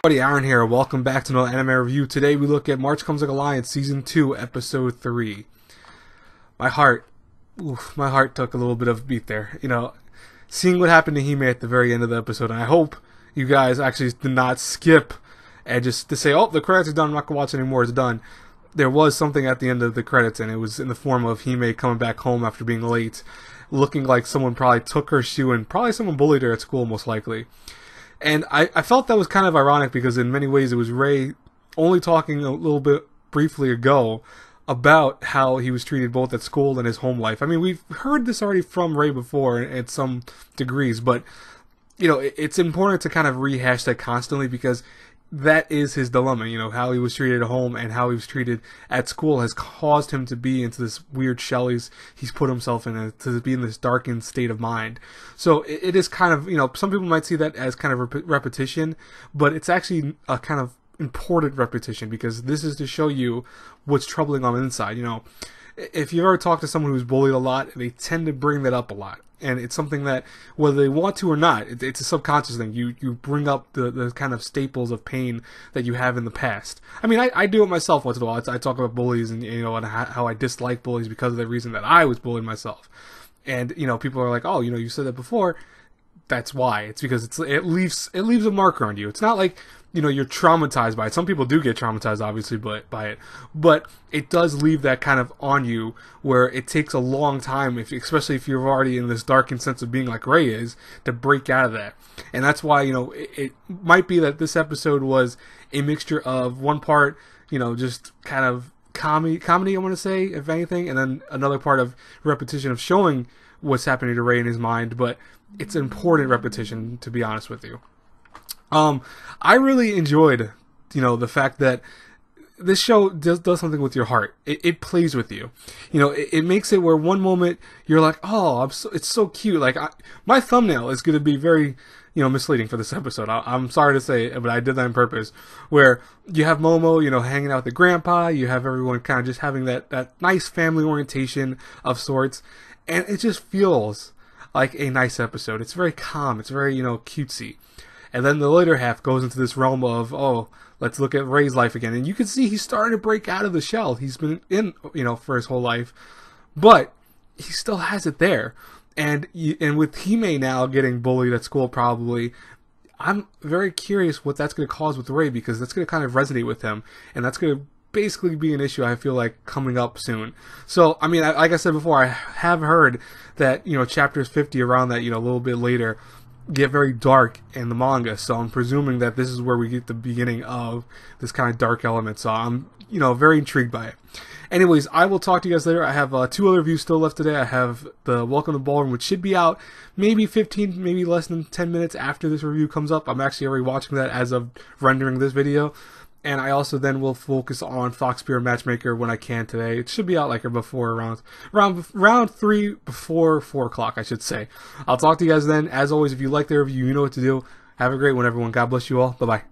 Buddy Aaron here. Welcome back to another anime review. Today we look at March Comes Like a Lion Season 2, Episode 3. My heart took a little bit of a beat there. You know, seeing what happened to Hime at the very end of the episode, and I hope you guys actually did not skip and just to say, oh, the credits are done, I'm not going to watch it anymore, it's done. There was something at the end of the credits, and it was in the form of Hime coming back home after being late, looking like someone probably took her shoe, and probably someone bullied her at school, most likely. And I felt that was kind of ironic because in many ways it was Ray only talking a little bit briefly ago about how he was treated both at school and his home life. I mean, we've heard this already from Ray before at some degrees, but, you know, it's important to kind of rehash that constantly because that is his dilemma. You know, how he was treated at home and how he was treated at school has caused him to be into this weird shell he's put himself in, to be in this darkened state of mind. So it is kind of, you know, some people might see that as kind of repetition, but it's actually a kind of important repetition because this is to show you what's troubling on the inside. You know, if you've ever talked to someone who's bullied a lot, they tend to bring that up a lot. And it's something that, whether they want to or not, it's a subconscious thing. You bring up the kind of staples of pain that you have in the past. I mean, I do it myself once in a while. I talk about bullies and, you know, and how I dislike bullies because of the reason that I was bullied myself. And, you know, people are like, oh, you know, you said that before. That's why. It's because it leaves a marker on you. It's not like, you know, you're traumatized by it. Some people do get traumatized, obviously, by it. But it does leave that kind of on you where it takes a long time, especially if you're already in this darkened sense of being like Ray is, to break out of that. And that's why, you know, it might be that this episode was a mixture of one part, you know, just kind of comedy, I want to say, if anything, and then another part of repetition of showing what's happening to Ray in his mind. But it's an important repetition, to be honest with you. I really enjoyed, you know, the fact that this show does something with your heart. It plays with you. You know, it makes it where one moment you're like, oh, it's so cute. Like, my thumbnail is going to be very, you know, misleading for this episode. I'm sorry to say it, but I did that on purpose. Where you have Momo, you know, hanging out with the grandpa. You have everyone kind of just having that nice family orientation of sorts. And it just feels like a nice episode. It's very calm. It's very, you know, cutesy. And then the later half goes into this realm of, oh, let's look at Ray's life again. And you can see he's starting to break out of the shell he's been in, you know, for his whole life. But he still has it there. And with Hime now getting bullied at school probably, I'm very curious what that's going to cause with Ray, because that's going to kind of resonate with him. And that's going to basically be an issue I feel like coming up soon. So, I mean, like I said before, I have heard that, you know, chapters 50 around that, you know, a little bit later, get very dark in the manga, so I'm presuming that this is where we get the beginning of this kind of dark element, so I'm, you know, very intrigued by it. Anyways, I will talk to you guys later. I have 2 other reviews still left today. I have the Welcome to Ballroom, which should be out maybe 15, maybe less than 10 minutes after this review comes up. I'm actually already watching that as of rendering this video. And I also then will focus on Fox Spear Matchmaker when I can today. It should be out like before around 3 before 4 o'clock, I should say. I'll talk to you guys then. As always, if you like the review, you know what to do. Have a great one, everyone. God bless you all. Bye-bye.